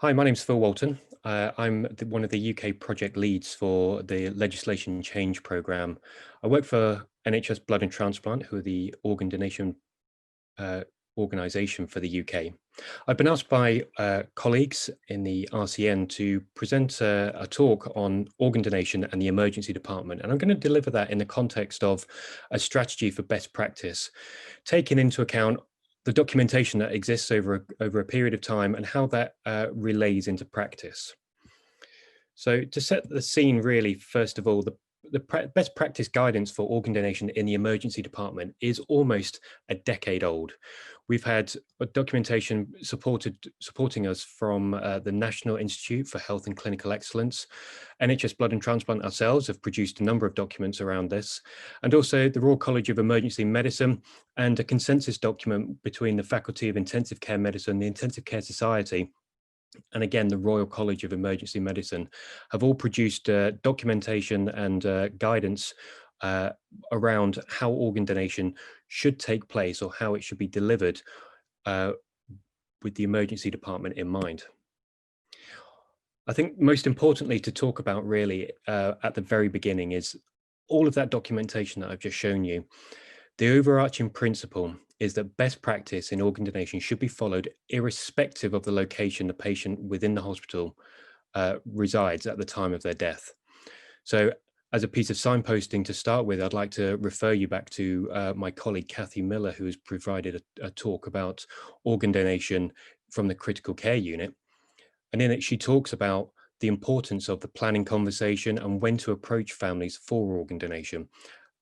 Hi, my name's Phil Walton. I'm one of the UK project leads for the Legislation Change Programme. I work for NHS Blood and Transplant, who are the organ donation uh, organisation for the UK. I've been asked by colleagues in the RCN to present a talk on organ donation and the emergency department, and I'm going to deliver that in the context of a strategy for best practice, taking into account the documentation that exists over a period of time and how that relays into practice. So to set the scene, really, first of all, the best practice guidance for organ donation in the emergency department is almost a decade old. We've had documentation supporting us from the National Institute for Health and Clinical Excellence. NHS Blood and Transplant ourselves have produced a number of documents around this, and also the Royal College of Emergency Medicine and a consensus document between the Faculty of Intensive Care Medicine, the Intensive Care Society, and again, the Royal College of Emergency Medicine have all produced documentation and guidance around how organ donation should take place or how it should be delivered with the emergency department in mind. I think most importantly to talk about really at the very beginning is all of that documentation that I've just shown you. The overarching principle is that best practice in organ donation should be followed irrespective of the location the patient within the hospital resides at the time of their death. So as a piece of signposting to start with, I'd like to refer you back to my colleague, Kathy Miller, who has provided a talk about organ donation from the critical care unit. And in it, she talks about the importance of the planning conversation and when to approach families for organ donation.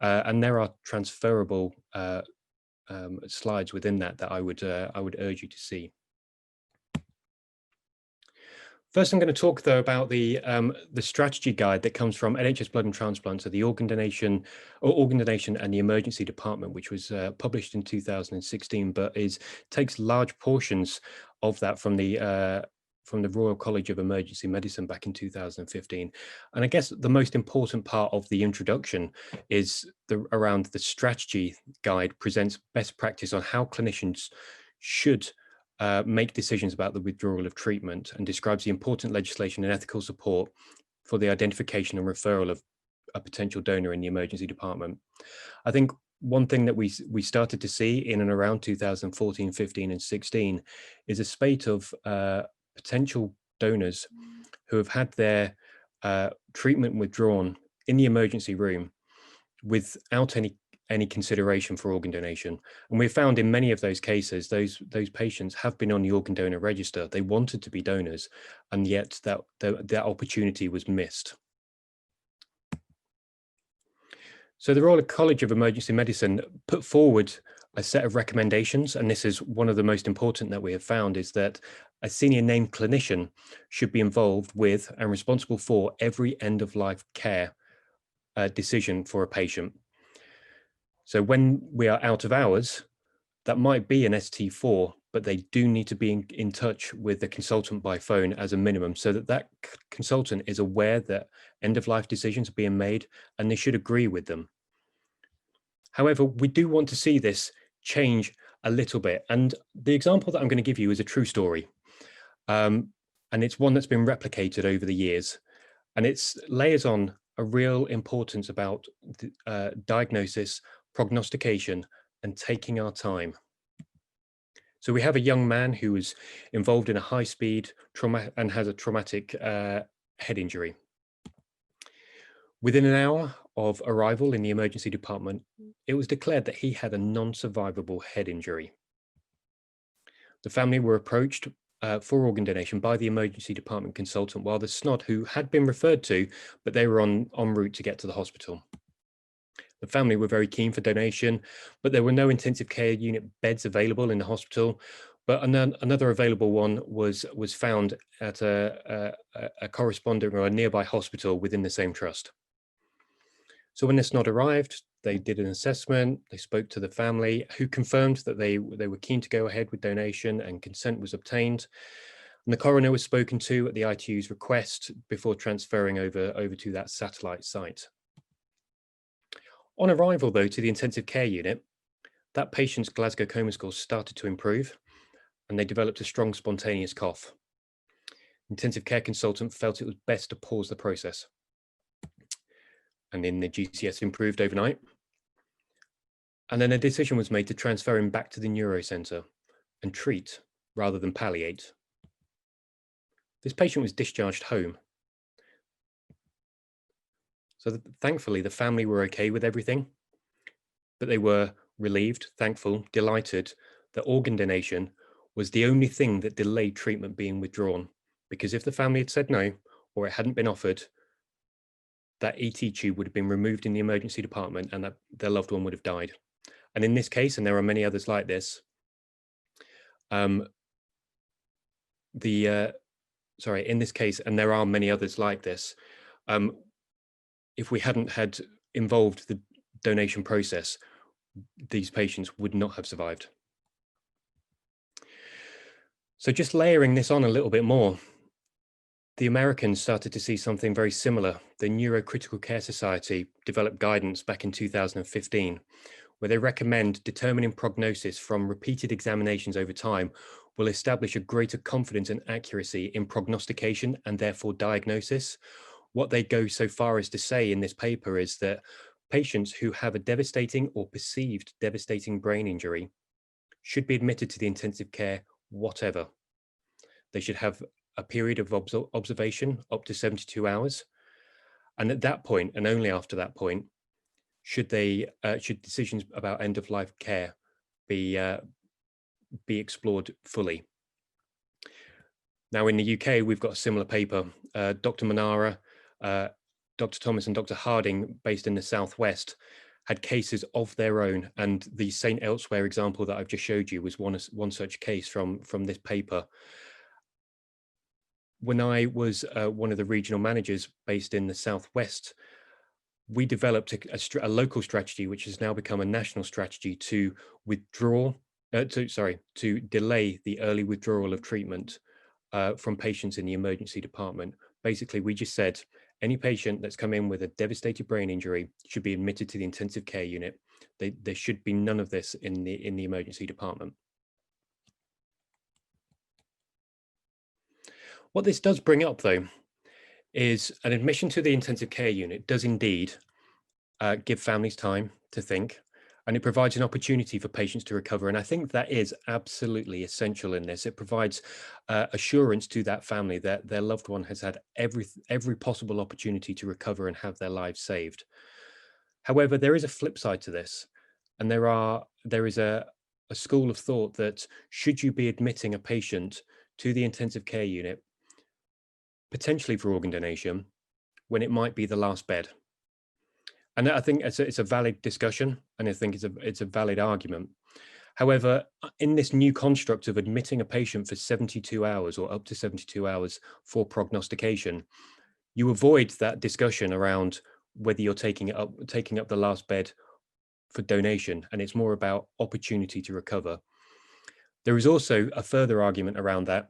And there are transferable slides within that I would urge you to see. First, I'm going to talk though about the strategy guide that comes from NHS Blood and Transplant, so the organ donation and the emergency department, which was published in 2016, but takes large portions of that from the Royal College of Emergency Medicine back in 2015. And I guess the most important part of the introduction is around the strategy guide presents best practice on how clinicians should make decisions about the withdrawal of treatment, and describes the important legislation and ethical support for the identification and referral of a potential donor in the emergency department. I think one thing that we started to see in and around 2014, 15 and 16 is a spate of potential donors who have had their treatment withdrawn in the emergency room without any consideration for organ donation. And we've found in many of those cases, those patients have been on the organ donor register. They wanted to be donors, and yet that opportunity was missed. So the Royal College of Emergency Medicine put forward a set of recommendations, and this is one of the most important that we have found, is that a senior named clinician should be involved with and responsible for every end-of-life care decision for a patient. So when we are out of hours, that might be an ST4, but they do need to be in touch with the consultant by phone as a minimum, so that consultant is aware that end-of-life decisions are being made and they should agree with them. However, we do want to see this change a little bit. And the example that I'm going to give you is a true story. And it's one that's been replicated over the years. And it layers on a real importance about diagnosis, prognostication, and taking our time. So we have a young man who was involved in a high-speed trauma and has a traumatic head injury. Within an hour of arrival in the emergency department, it was declared that he had a non-survivable head injury. The family were approached for organ donation by the emergency department consultant, while the SNOD, who had been referred to, but they were en route to get to the hospital. The family were very keen for donation, but there were no intensive care unit beds available in the hospital. But another available one was found at a corresponding or a nearby hospital within the same trust. So when the SNOD arrived, they did an assessment, they spoke to the family, who confirmed that they were keen to go ahead with donation, and consent was obtained. And the coroner was spoken to at the ITU's request before transferring over to that satellite site. On arrival, though, to the intensive care unit, that patient's Glasgow coma score started to improve, and they developed a strong spontaneous cough. Intensive care consultant felt it was best to pause the process. And then the GCS improved overnight. And then a decision was made to transfer him back to the neurocenter and treat rather than palliate. This patient was discharged home. So thankfully, the family were okay with everything, but they were relieved, thankful, delighted that organ donation was the only thing that delayed treatment being withdrawn. Because if the family had said no, or it hadn't been offered, that ET tube would have been removed in the emergency department and that their loved one would have died. And in this case, and there are many others like this, in this case, and there are many others like this, if we hadn't had involved the donation process, these patients would not have survived. So just layering this on a little bit more, the Americans started to see something very similar. The Neurocritical Care Society developed guidance back in 2015, where they recommend determining prognosis from repeated examinations over time will establish a greater confidence and accuracy in prognostication and therefore diagnosis. What they go so far as to say in this paper is that patients who have a devastating or perceived devastating brain injury should be admitted to the intensive care, whatever. They should have a period of observation up to 72 hours. And at that point, and only after that point, should decisions about end of life care be explored fully. Now in the UK, we've got a similar paper. Dr. Manara, Dr. Thomas and Dr. Harding, based in the Southwest, had cases of their own. And the St. Elsewhere example that I've just showed you was one such case from this paper. When I was one of the regional managers based in the Southwest, we developed a local strategy, which has now become a national strategy to delay the early withdrawal of treatment from patients in the emergency department. Basically, we just said any patient that's come in with a devastated brain injury should be admitted to the intensive care unit. There should be none of this in the emergency department. What this does bring up, though, is an admission to the intensive care unit does indeed give families time to think, and it provides an opportunity for patients to recover. And I think that is absolutely essential in this. It provides assurance to that family that their loved one has had every possible opportunity to recover and have their lives saved. However, there is a flip side to this, and there is a school of thought that should you be admitting a patient to the intensive care unit, potentially for organ donation, when it might be the last bed. And I think it's a valid discussion, and I think it's a valid argument. However, in this new construct of admitting a patient for 72 hours or up to 72 hours for prognostication, you avoid that discussion around whether you're taking up the last bed for donation, and it's more about opportunity to recover. There is also a further argument around that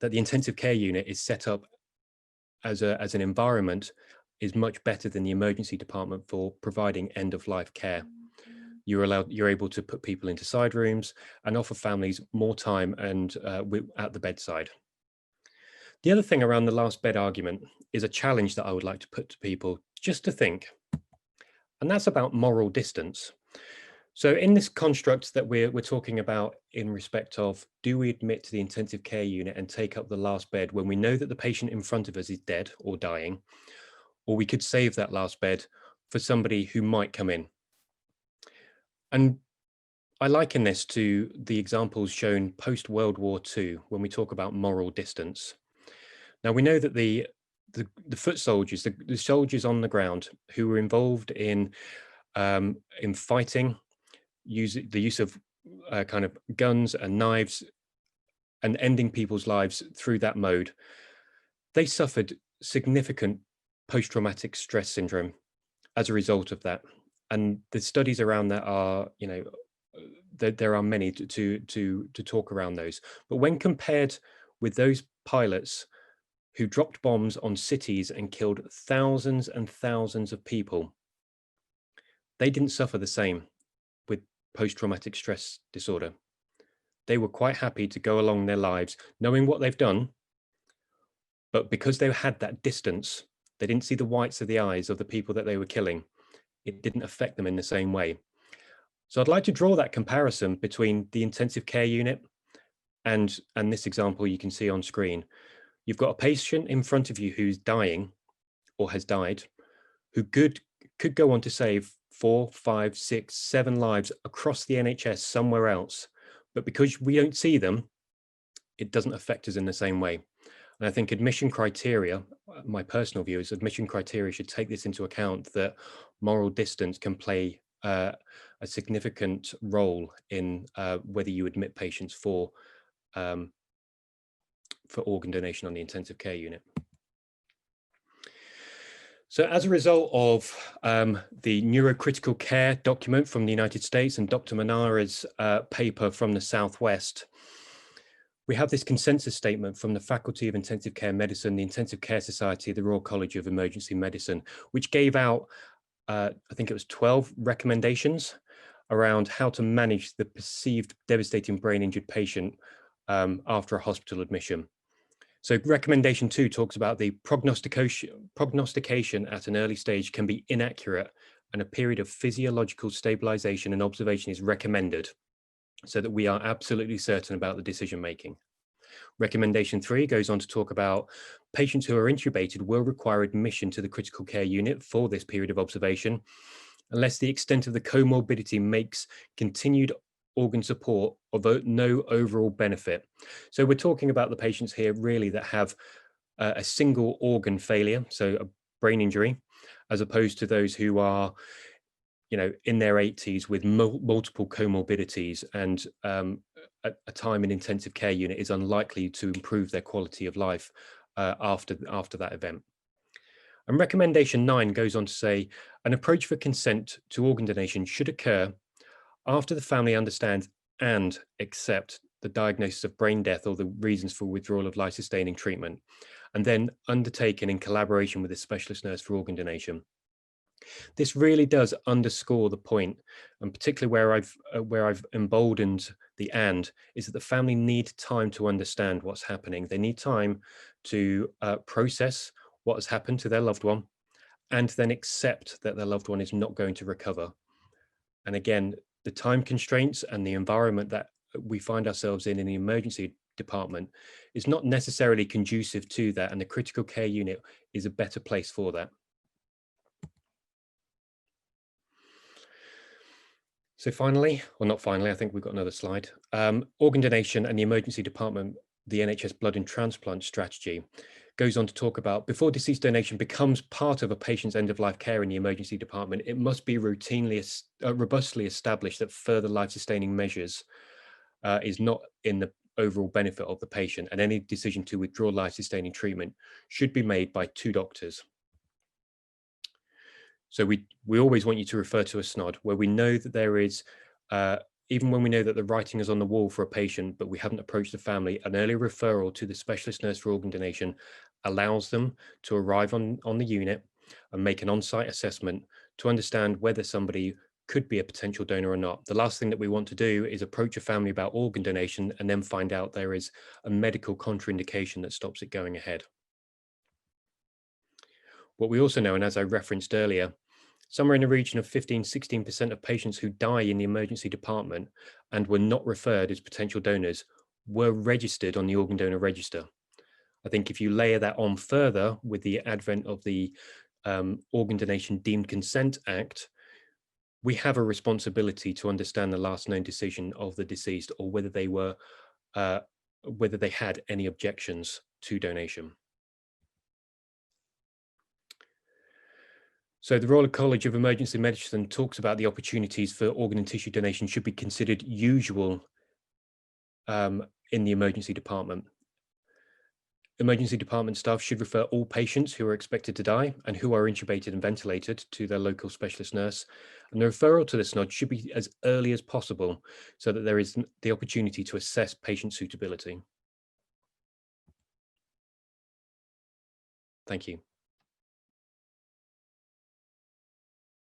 the intensive care unit is set up as an environment is much better than the emergency department for providing end of life care. You're able to put people into side rooms and offer families more time and at the bedside. The other thing around the last bed argument is a challenge that I would like to put to people just to think, and that's about moral distance. So in this construct that we're talking about in respect of, do we admit to the intensive care unit and take up the last bed when we know that the patient in front of us is dead or dying, or we could save that last bed for somebody who might come in? And I liken this to the examples shown post-World War II when we talk about moral distance. Now, we know that the foot soldiers, the soldiers on the ground who were involved in fighting, the use of kind of guns and knives and ending people's lives through that mode, they suffered significant post-traumatic stress syndrome as a result of that. And the studies around that are, there are many to talk around those. But when compared with those pilots who dropped bombs on cities and killed thousands and thousands of people, they didn't suffer the same with post-traumatic stress disorder. They were quite happy to go along their lives knowing what they've done, But because they had that distance, they didn't see the whites of the eyes of the people that they were killing. It didn't affect them in the same way. So I'd like to draw that comparison between the intensive care unit and this example you can see on screen. You've got a patient in front of you who's dying or has died, who could go on to save 4, 5, 6, 7 lives across the NHS somewhere else. But because we don't see them, it doesn't affect us in the same way. And I think admission criteria, my personal view is admission criteria should take this into account, that moral distance can play a significant role in whether you admit patients for organ donation on the intensive care unit. So as a result of the neurocritical care document from the United States and Dr. Manara's paper from the Southwest, we have this consensus statement from the Faculty of Intensive Care Medicine, the Intensive Care Society, the Royal College of Emergency Medicine, which gave out, I think it was 12 recommendations around how to manage the perceived devastating brain injured patient after a hospital admission. So recommendation 2 talks about the prognostication at an early stage can be inaccurate, and a period of physiological stabilization and observation is recommended so that we are absolutely certain about the decision making. Recommendation 3 goes on to talk about patients who are intubated will require admission to the critical care unit for this period of observation, unless the extent of the comorbidity makes continued organ support of no overall benefit. So we're talking about the patients here really that have a single organ failure, so a brain injury, as opposed to those who are, you know, in their 80s with multiple comorbidities, and a time in intensive care unit is unlikely to improve their quality of life after that event. And recommendation 9 goes on to say an approach for consent to organ donation should occur after the family understands and accept the diagnosis of brain death or the reasons for withdrawal of life-sustaining treatment, and then undertaken in collaboration with a specialist nurse for organ donation. This really does underscore the point, and particularly where I've emboldened the "and" is that the family need time to understand what's happening. They need time to process what has happened to their loved one, and then accept that their loved one is not going to recover. And again, the time constraints and the environment that we find ourselves in the emergency department is not necessarily conducive to that, and the critical care unit is a better place for that. So finally, or not finally, I think we've got another slide. Organ donation and the emergency department, the NHS blood and transplant strategy, goes on to talk about before deceased donation becomes part of a patient's end-of-life care in the emergency department, it must be routinely, robustly established that further life-sustaining measures is not in the overall benefit of the patient, and any decision to withdraw life-sustaining treatment should be made by 2 doctors. So we always want you to refer to a SNOD where we know that there is, even when we know that the writing is on the wall for a patient, but we haven't approached the family, an early referral to the specialist nurse for organ donation allows them to arrive on the unit and make an on-site assessment to understand whether somebody could be a potential donor or not. The last thing that we want to do is approach a family about organ donation and then find out there is a medical contraindication that stops it going ahead. What we also know, and as I referenced earlier, somewhere in the region of 15–16% of patients who die in the emergency department and were not referred as potential donors were registered on the organ donor register. I think if you layer that on further with the advent of the Organ Donation Deemed Consent Act, we have a responsibility to understand the last known decision of the deceased, or whether they were, whether they had any objections to donation. So the Royal College of Emergency Medicine talks about the opportunities for organ and tissue donation should be considered usual in the emergency department. Emergency department staff should refer all patients who are expected to die and who are intubated and ventilated to their local specialist nurse. And the referral to the SNOD should be as early as possible so that there is the opportunity to assess patient suitability. Thank you.